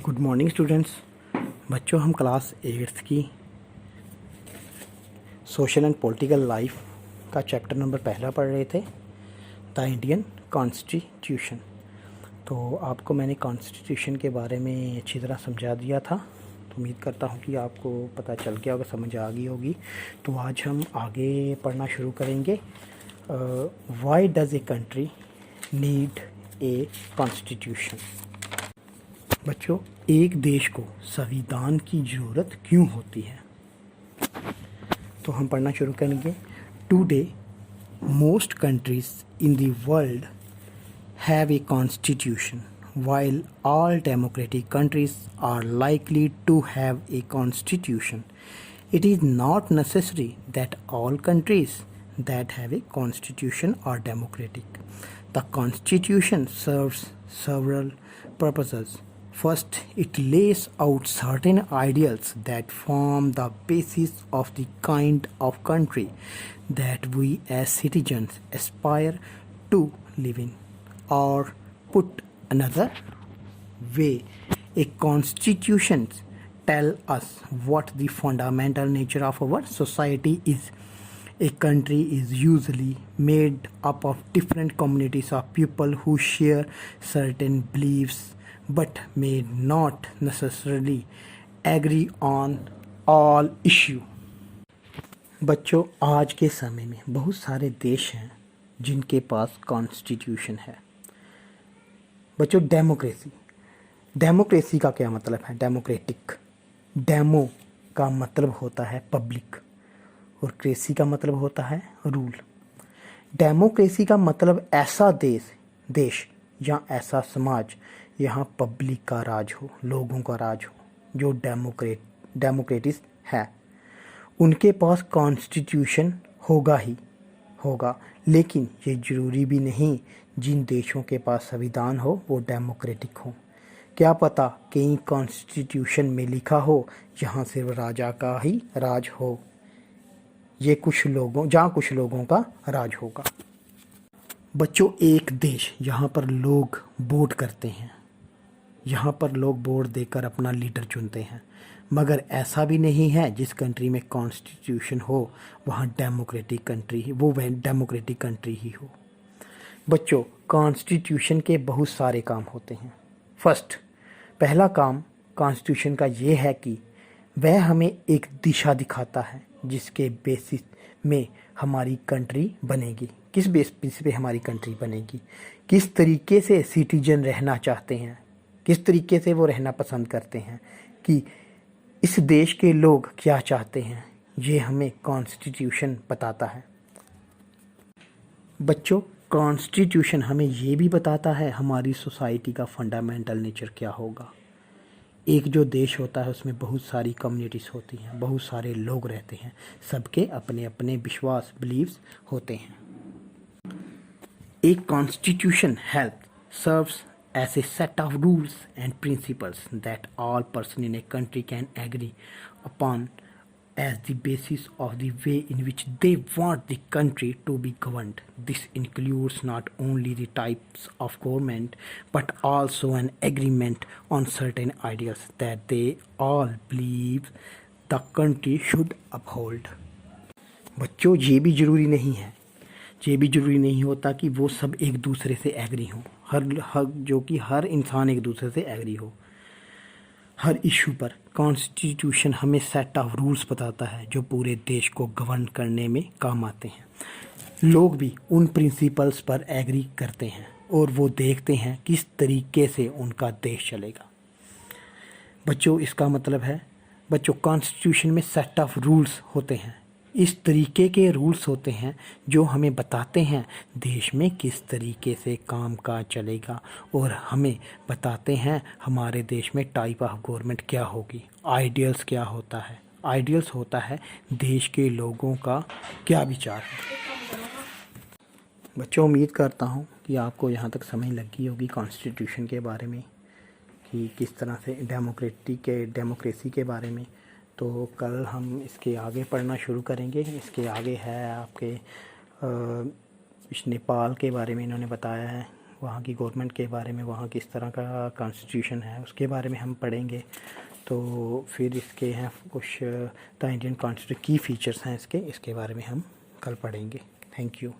Good morning students. बच्चों, हम class 8th की सोशल एंड पॉलिटिकल लाइफ का चैप्टर नंबर पहला पढ़ रहे थे, द इंडियन कॉन्स्टिट्यूशन। तो आपको मैंने कॉन्स्टिट्यूशन के बारे में अच्छी तरह समझा दिया था, तो उम्मीद करता हूँ कि आपको पता चल गया होगा, समझ आ गई होगी। तो आज हम आगे पढ़ना शुरू करेंगे। Why does a country need a constitution. बच्चों, एक देश को संविधान की ज़रूरत क्यों होती है, तो हम पढ़ना शुरू करेंगे। Today most countries in the world have a constitution while all democratic countries are likely to have a constitution. It is not necessary that all countries that have a constitution are democratic. The constitution serves several purposes. First, it lays out certain ideals that form the basis of the kind of country that we as citizens aspire to live in. Or put another way, a constitution tell us what the fundamental nature of our society is. A country is usually made up of different communities of people who share certain beliefs but may not necessarily agree on all issue. बच्चों, आज के समय में बहुत सारे देश हैं जिनके पास कॉन्स्टिट्यूशन है। बच्चों, डेमोक्रेसी का क्या मतलब है? डेमोक्रेटिक। डेमो का मतलब होता है पब्लिक और क्रेसी का मतलब होता है रूल। डेमोक्रेसी का मतलब ऐसा देश या ऐसा समाज यहाँ पब्लिक का राज हो, लोगों का राज हो, जो डेमोक्रेटिस है। उनके पास कॉन्स्टिट्यूशन होगा ही होगा, लेकिन ये ज़रूरी भी नहीं जिन देशों के पास संविधान हो वो डेमोक्रेटिक हो। क्या पता कहीं कॉन्स्टिट्यूशन में लिखा हो जहाँ सिर्फ राजा का ही राज हो, ये कुछ लोगों का राज होगा। बच्चों, एक देश यहाँ पर लोग वोट करते हैं, यहाँ पर लोग वोट देकर अपना लीडर चुनते हैं, मगर ऐसा भी नहीं है जिस कंट्री में कॉन्स्टिट्यूशन हो वहाँ डेमोक्रेटिक कंट्री ही हो। बच्चों, कॉन्स्टिट्यूशन के बहुत सारे काम होते हैं। पहला काम कॉन्स्टिट्यूशन का ये है कि वह हमें एक दिशा दिखाता है जिसके बेसिस में हमारी कंट्री बनेगी। किस बेसिस पे हमारी कंट्री बनेगी, किस तरीके से सिटीजन रहना चाहते हैं, किस तरीके से वो रहना पसंद करते हैं, कि इस देश के लोग क्या चाहते हैं, ये हमें कॉन्स्टिट्यूशन बताता है। बच्चों, कॉन्स्टिट्यूशन हमें ये भी बताता है हमारी सोसाइटी का फंडामेंटल नेचर क्या होगा। एक जो देश होता है उसमें बहुत सारी कम्युनिटीज़ होती हैं, बहुत सारे लोग रहते हैं, सबके अपने अपने विश्वास बिलीव्स होते हैं। एक constitution serves as a set of rules and principles that all person in a country can agree upon as the basis of the way in which they want the country to be governed. This includes not only the types of government but also an agreement on certain ideals that they all believe the country should uphold. बच्चों, ये भी ज़रूरी नहीं होता कि वो सब एक दूसरे से एग्री हों, हर इंसान एक दूसरे से एग्री हो हर इशू पर। कॉन्स्टिट्यूशन हमें सेट ऑफ रूल्स बताता है जो पूरे देश को गवर्न करने में काम आते हैं। लोग भी उन प्रिंसिपल्स पर एग्री करते हैं और वो देखते हैं किस तरीके से उनका देश चलेगा। बच्चों, इसका मतलब है कॉन्स्टिट्यूशन में सेट ऑफ रूल्स होते हैं, इस तरीके के रूल्स होते हैं जो हमें बताते हैं देश में किस तरीके से काम काज चलेगा, और हमें बताते हैं हमारे देश में टाइप ऑफ गवर्नमेंट क्या होगी। आइडियल्स क्या होता है? आइडियल्स होता है देश के लोगों का क्या विचार है। बच्चों, उम्मीद करता हूँ कि आपको यहाँ तक समझ लगी होगी कॉन्स्टिट्यूशन के बारे में, कि किस तरह से डेमोक्रेसी के बारे में। तो कल हम इसके आगे पढ़ना शुरू करेंगे। इसके आगे है आपके नेपाल के बारे में इन्होंने बताया है, वहाँ की गवर्नमेंट के बारे में, वहाँ किस तरह का कॉन्स्टिट्यूशन है उसके बारे में हम पढ़ेंगे। तो फिर इसके हैं कुछ द इंडियन कॉन्स्टिट्यूशन की फ़ीचर्स हैं इसके बारे में हम कल पढ़ेंगे। Thank you.